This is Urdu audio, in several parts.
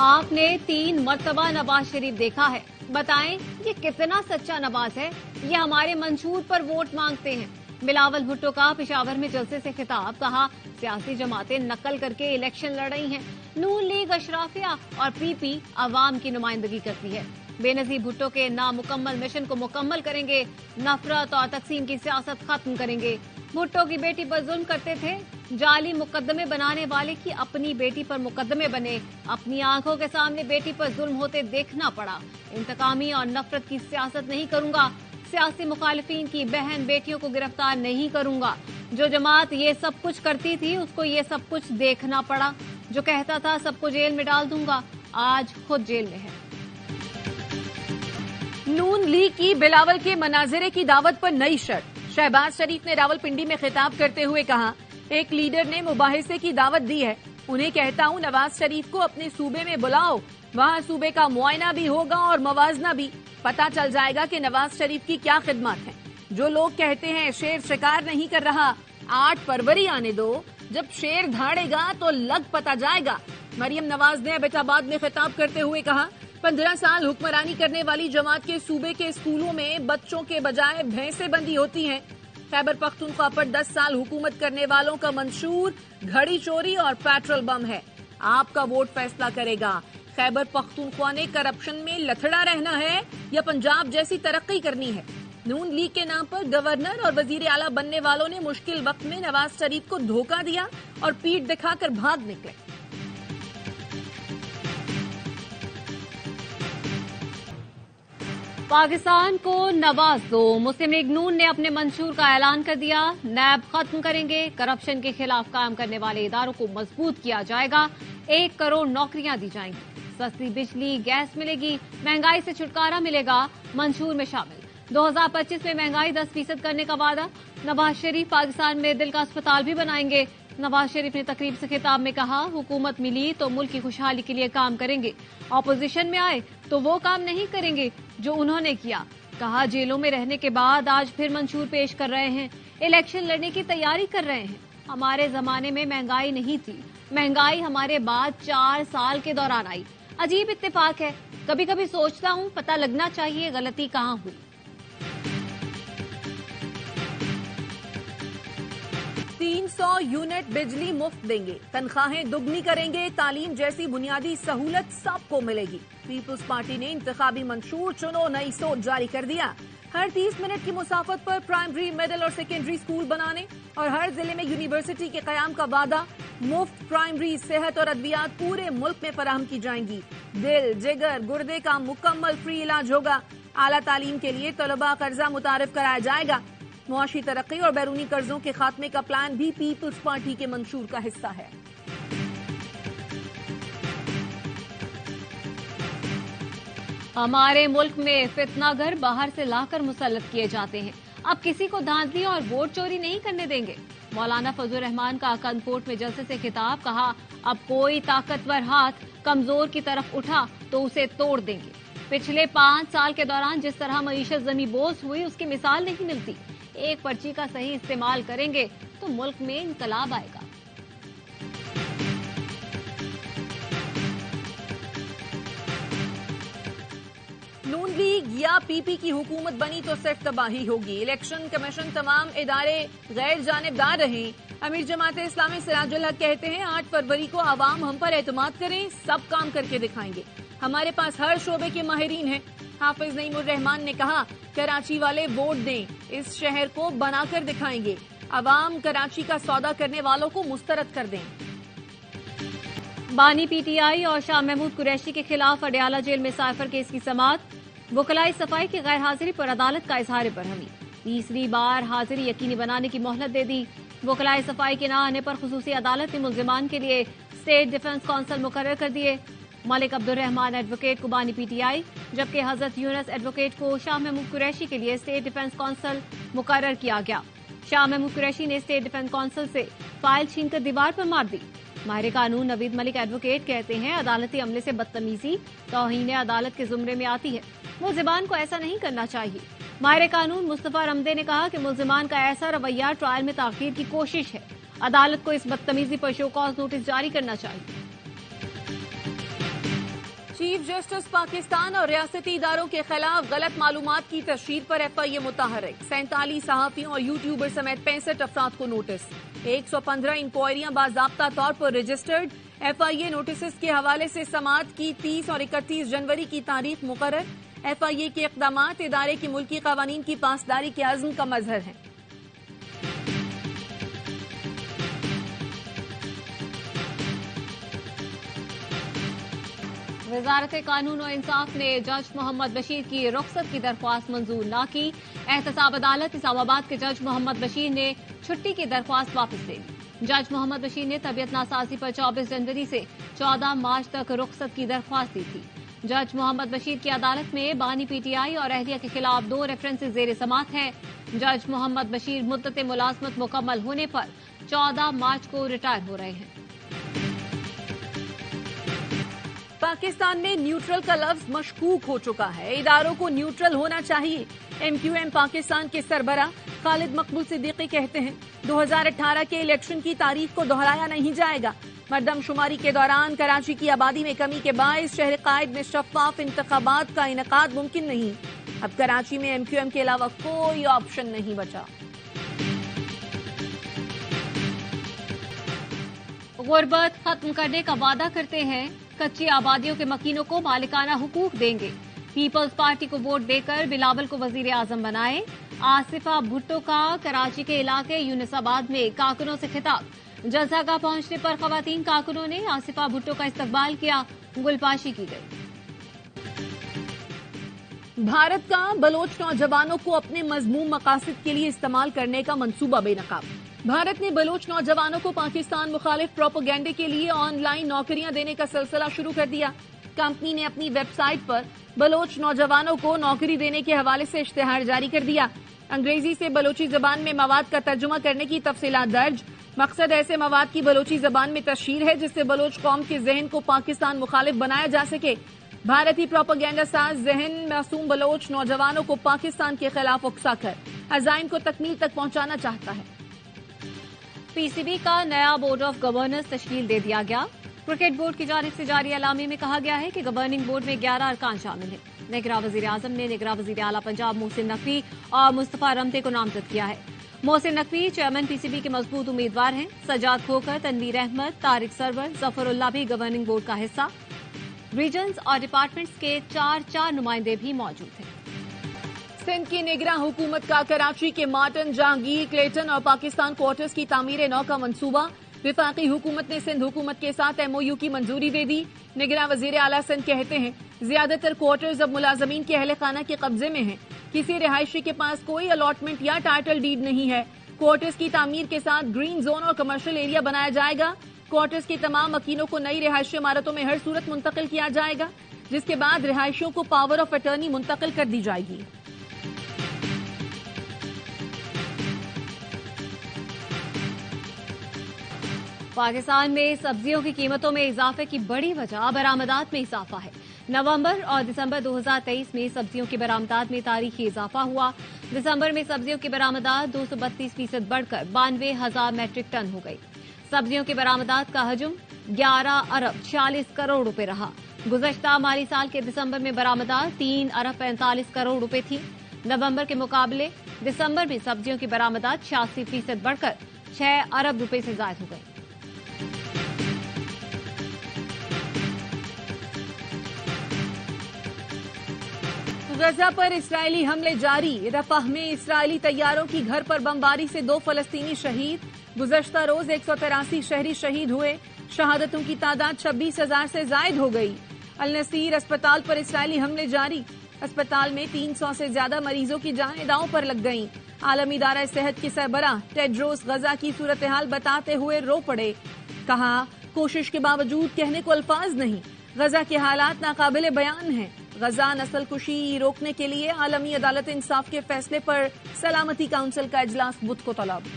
آپ نے 3 مرتبہ نواز شریف دیکھا ہے، بتائیں یہ کتنا سچا نواز ہے؟ یہ ہمارے منشور پر ووٹ مانگتے ہیں۔ بلاول بھٹو کا پشاور میں جلسے سے خطاب، کہا سیاسی جماعتیں نقل کر کے الیکشن لڑ رہی ہیں، نون لیگ اشرافیہ اور پی پی عوام کی نمائندگی کرتی ہے۔ بے نظیر بھٹو کے نامکمل مشن کو مکمل کریں گے، نفرت اور تقسیم کی سیاست ختم کریں گے۔ بھٹو کی بیٹی پر ظلم کرتے تھے، جعلی مقدمے بنانے والے کی اپنی بیٹی پر مقدمے بنے، اپنی آنکھوں کے سامنے بیٹی پر ظلم ہوتے دیکھنا پڑا۔ انتقامی اور نفرت کی سیاست نہیں کروں گا، سیاسی مخالفین کی بہن بیٹیوں کو گرفتار نہیں کروں گا۔ جو جماعت یہ سب کچھ کرتی تھی اس کو یہ سب کچھ دیکھنا پڑا، جو کہتا تھا سب کو جیل میں ڈال دوں گا، آج خود جیل میں ہے۔ نون لیگ کی بلاول کے مناظرے کی دعوت پر نئی شرط، شہباز شریف نے راولپنڈی میں خطاب کرتے ہوئے کہا، ایک لیڈر نے مباحثے کی دعوت دی ہے، انہیں کہتا ہوں نواز شریف کو اپنے صوبے میں بلاؤ، وہاں صوبے کا معائنہ بھی ہوگا اور موازنہ بھی، پتہ چل جائے گا کہ نواز شریف کی کیا خدمات ہیں۔ جو لوگ کہتے ہیں شیر شکار نہیں کر رہا، 8 فروری آنے دو، جب شیر دھاڑے گا تو لگ پتہ جائے گا۔ مریم نواز نے ایبٹ آباد میں خطاب کرتے ہوئے کہا، 15 سال حکمرانی کرنے والی جماعت کے صوبے کے اسکولوں میں بچوں کے بجائے بھینسیں بندی ہوتی ہیں۔ خیبر پختونخوا پر 10 سال حکومت کرنے والوں کا منشور گھڑی چوری اور پیٹرول بم ہے۔ آپ کا ووٹ فیصلہ کرے گا، خیبر پختونخوا نے کرپشن میں لتھڑا رہنا ہے یا پنجاب جیسی ترقی کرنی ہے۔ نون لیگ کے نام پر گورنر اور وزیر اعلیٰ بننے والوں نے مشکل وقت میں نواز شریف کو دھوکہ دیا اور پیٹھ دکھا کر بھاگ نکلے۔ پاکستان کو نواز دو، مسلم لیگ نون نے اپنے منشور کا اعلان کر دیا، نیب ختم کریں گے، کرپشن کے خلاف کام کرنے والے اداروں کو مضبوط کیا جائے گا، 1 کروڑ نوکریاں دی جائیں گی، سستی بجلی گیس ملے گی، مہنگائی سے چھٹکارا ملے گا، منشور میں شامل۔ 2025 میں مہنگائی 10% کرنے کا وعدہ، نواز شریف پاکستان میں دل کا اسپتال بھی بنائیں گے۔ نواز شریف نے تقریب سے خطاب میں کہا، حکومت ملی تو ملک کی خوشحالی کے لیے کام کریں گے، اپوزیشن میں آئے تو وہ کام نہیں کریں گے جو انہوں نے کیا۔ کہا جیلوں میں رہنے کے بعد آج پھر منشور پیش کر رہے ہیں، الیکشن لڑنے کی تیاری کر رہے ہیں۔ ہمارے زمانے میں مہنگائی نہیں تھی، مہنگائی ہمارے بعد 4 سال کے دوران آئی۔ عجیب اتفاق ہے، کبھی کبھی سوچتا ہوں پتہ لگنا چاہیے غلطی کہاں ہوئی۔ 300 یونٹ بجلی مفت دیں گے، تنخواہیں دگنی کریں گے، تعلیم جیسی بنیادی سہولت سب کو ملے گی۔ پیپلز پارٹی نے انتخابی منشور چنو نئی سوچ جاری کر دیا، ہر 30 منٹ کی مسافت پر پرائمری، مڈل اور سیکنڈری اسکول بنانے اور ہر ضلع میں یونیورسٹی کے قیام کا وعدہ۔ مفت پرائمری، صحت اور ادویات پورے ملک میں فراہم کی جائیں گی۔ دل، جگر، گردے کا مکمل فری علاج ہوگا۔ اعلیٰ تعلیم کے لیے طلباء قرضہ متعارف کرایا جائے گا۔ معاشی ترقی اور بیرونی قرضوں کے خاتمے کا پلان بھی پیپلز پارٹی کے منشور کا حصہ ہے۔ ہمارے ملک میں فتنہ گر باہر سے لا کر مسلط کیے جاتے ہیں، اب کسی کو دھاندلی اور ووٹ چوری نہیں کرنے دیں گے۔ مولانا فضل الرحمان کا قند کوٹ میں جلسے سے خطاب، کہا اب کوئی طاقتور ہاتھ کمزور کی طرف اٹھا تو اسے توڑ دیں گے۔ پچھلے 5 سال کے دوران جس طرح معیشت زمیں بوس ہوئی اس کی مثال نہیں ملتی۔ ایک پرچی کا صحیح استعمال کریں گے تو ملک میں انقلاب آئے گا۔ نون لیگ یا پی پی کی حکومت بنی تو صرف تباہی ہوگی، الیکشن کمیشن تمام ادارے غیر جانبدار رہیں۔ امیر جماعت اسلامی سراج الحق کہتے ہیں 8 فروری کو عوام ہم پر اعتماد کریں، سب کام کر کے دکھائیں گے، ہمارے پاس ہر شعبے کے ماہرین ہیں۔ حافظ نعیم الرحمان نے کہا کراچی والے ووٹ دیں، اس شہر کو بنا کر دکھائیں گے، عوام کراچی کا سودا کرنے والوں کو مسترد کر دیں۔ بانی پی ٹی آئی اور شاہ محمود قریشی کے خلاف اڈیالہ جیل میں سائفر کیس کی سماعت، وکلائی صفائی کی غیر حاضری پر عدالت کا اظہار برہمی، تیسری بار حاضری یقینی بنانے کی مہلت دے دی۔ وکلائی صفائی کے نہ آنے پر خصوصی عدالت نے ملزمان کے لیے اسٹیٹ ڈیفنس کونسل مقرر کر دیے۔ ملک عبد الرحمان ایڈوکیٹ کو بانی پی ٹی آئی، جبکہ حضرت یونس ایڈوکیٹ کو شاہ محمود قریشی کے لیے اسٹیٹ ڈیفنس کونسل مقرر کیا گیا۔ شاہ محمود قریشی نے اسٹیٹ ڈیفنس کونسل سے فائل چھین کر دیوار پر مار دی۔ ماہر قانون نوید ملک ایڈوکیٹ کہتے ہیں عدالتی عملے سے بدتمیزی توہین عدالت کے زمرے میں آتی ہے، ملزمان کو ایسا نہیں کرنا چاہیے۔ ماہر قانون مصطفیٰ رمدے نے کہا کہ ملزمان کا ایسا رویہ ٹرائل میں تاخیر کی کوشش ہے، عدالت کو اس بدتمیزی پر شو کاز نوٹس جاری کرنا چاہیے۔ چیف جسٹس پاکستان اور ریاستی اداروں کے خلاف غلط معلومات کی تشہیر پر FIA متحرک، 47 صحافیوں اور یوٹیوبر سمیت 65 افراد کو نوٹس، 115 انکوائریاں باضابطہ طور پر رجسٹرڈ۔ FIA نوٹسز کے حوالے سے سماعت کی 30 اور 31 جنوری کی تاریخ مقرر۔ FIA کے اقدامات ادارے کی ملکی قوانین کی پاسداری کے عزم کا مظہر ہیں۔ وزارت قانون و انصاف نے جج محمد بشیر کی رخصت کی درخواست منظور نہ کی۔ احتساب عدالت اسلام آباد کے جج محمد بشیر نے چھٹی کی درخواست واپس لے لی۔ جج محمد بشیر نے طبیعت ناسازی پر 24 جنوری سے 14 مارچ تک رخصت کی درخواست دی تھی۔ جج محمد بشیر کی عدالت میں بانی PTI اور اہلیہ کے خلاف 2 ریفرنسز زیر سماعت ہیں۔ جج محمد بشیر مدت ملازمت مکمل ہونے پر 14 مارچ کو ریٹائر ہو رہے ہیں۔ پاکستان میں نیوٹرل کا لفظ مشکوک ہو چکا ہے، اداروں کو نیوٹرل ہونا چاہیے۔ MQM پاکستان کے سربراہ خالد مقبول صدیقی کہتے ہیں 2018 کے الیکشن کی تاریخ کو دہرایا نہیں جائے گا۔ مردم شماری کے دوران کراچی کی آبادی میں کمی کے باعث شہر قائد میں شفاف انتخابات کا انعقاد ممکن نہیں۔ اب کراچی میں MQM کے علاوہ کوئی آپشن نہیں بچا۔ غربت ختم کرنے کا وعدہ کرتے ہیں، کچی آبادیوں کے مکینوں کو مالکانہ حقوق دیں گے۔ پیپلز پارٹی کو ووٹ دے کر بلاول کو وزیر اعظم بنائے۔ آصفہ بھٹو کا کراچی کے علاقے یونس آباد میں کارکنوں سے خطاب۔ جلسہ گاہ پہنچنے پر خواتین کارکنوں نے آصفہ بھٹو کا استقبال کیا، گلپاشی کی گئی۔ بھارت کا بلوچ نوجوانوں کو اپنے مذموم مقاصد کے لیے استعمال کرنے کا منصوبہ بے نقاب۔ بھارت نے بلوچ نوجوانوں کو پاکستان مخالف پروپیگنڈے کے لیے آن لائن نوکریاں دینے کا سلسلہ شروع کر دیا۔ کمپنی نے اپنی ویب سائٹ پر بلوچ نوجوانوں کو نوکری دینے کے حوالے سے اشتہار جاری کر دیا۔ انگریزی سے بلوچی زبان میں مواد کا ترجمہ کرنے کی تفصیلات درج۔ مقصد ایسے مواد کی بلوچی زبان میں تشہیر ہے جس سے بلوچ قوم کے ذہن کو پاکستان مخالف بنایا جا سکے۔ بھارتی پروپیگنڈا ساز ذہن معصوم بلوچ نوجوانوں کو پاکستان کے خلاف اکسا کر عزائم کو تکمیل تک پہنچانا چاہتا ہے۔ PCB کا نیا بورڈ آف گورنرز تشکیل دے دیا گیا۔ کرکٹ بورڈ کی جانب سے جاری اعلامیے میں کہا گیا ہے کہ گورننگ بورڈ میں 11 ارکان شامل ہیں۔ نگراں وزیر اعظم نے نگراں وزیر اعلیٰ پنجاب محسن نقوی اور مصطفیٰ رمتے کو نامزد کیا ہے۔ محسن نقوی چیئرمین PCB کے مضبوط امیدوار ہیں۔ سجاد کھوکر، تنویر احمد، طارق سرور، ظفر اللہ بھی گورننگ بورڈ کا حصہ۔ ریجنز اور ڈپارٹمنٹس کے 4 نمائندے بھی موجود ہیں۔ سندھ کی نگراں حکومت کا کراچی کے مارٹن، جہانگیر، کلیٹن اور پاکستان کوارٹرز کی تعمیر نو کا منصوبہ۔ وفاقی حکومت نے سندھ حکومت کے ساتھ MOU کی منظوری دے دی۔ نگراں وزیر اعلیٰ سندھ کہتے ہیں زیادہ تر کوارٹرز اب ملازمین کے اہل خانہ کے قبضے میں ہیں۔ کسی رہائشی کے پاس کوئی الاٹمنٹ یا ٹائٹل ڈیڈ نہیں ہے۔ کوارٹرز کی تعمیر کے ساتھ گرین زون اور کمرشل ایریا بنایا جائے گا۔ کوارٹرز کی تمام مکینوں کو نئی رہائشی عمارتوں میں ہر صورت منتقل کیا جائے گا، جس کے بعد رہائشیوں کو پاور آف اٹرنی منتقل کر دی جائے گی۔ پاکستان میں سبزیوں کی قیمتوں میں اضافے کی بڑی وجہ برآمدات میں اضافہ ہے۔ نومبر اور دسمبر 2023 میں سبزیوں کی برآمدات میں تاریخی اضافہ ہوا۔ دسمبر میں سبزیوں کی برآمدات 232% بڑھ کر 92,000 میٹرک ٹن ہو گئی۔ سبزیوں کی برآمدات کا حجم 11 ارب 46 کروڑ روپے رہا۔ گزشتہ مالی سال کے دسمبر میں برآمدات 3 ارب 45 کروڑ روپے تھی۔ نومبر کے مقابلے دسمبر میں سبزیوں کی برآمدات 86% بڑھ کر 6 ارب روپے سے زائد ہو گئی۔ غزہ پر اسرائیلی حملے جاری۔ رفح میں اسرائیلی طیاروں کی گھر پر بمباری سے 2 فلسطینی شہید۔ گزشتہ روز 183 شہری شہید ہوئے۔ شہادتوں کی تعداد 26,000 سے زائد ہو گئی۔ النصیر اسپتال پر اسرائیلی حملے جاری۔ اسپتال میں 300 سے زیادہ مریضوں کی جانیں داؤں پر لگ گئیں۔ عالمی ادارہ صحت کے سربراہ ٹیڈروس غزہ کی صورتحال بتاتے ہوئے رو پڑے۔ کہا کوشش کے باوجود کہنے کو الفاظ نہیں۔ غزہ کے حالات ناقابل بیان ہیں۔ غزہ نسل کشی روکنے کے لیے عالمی عدالت انصاف کے فیصلے پر سلامتی کونسل کا اجلاس بدھ کو طلب۔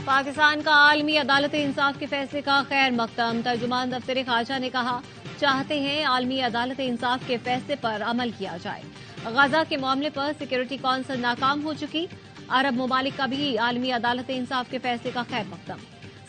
پاکستان کا عالمی عدالت انصاف کے فیصلے کا خیر مقدم۔ ترجمان دفتر خارجہ نے کہا چاہتے ہیں عالمی عدالت انصاف کے فیصلے پر عمل کیا جائے۔ غزہ کے معاملے پر سیکورٹی کونسل ناکام ہو چکی۔ عرب ممالک کا بھی عالمی عدالت انصاف کے فیصلے کا خیر مقدم۔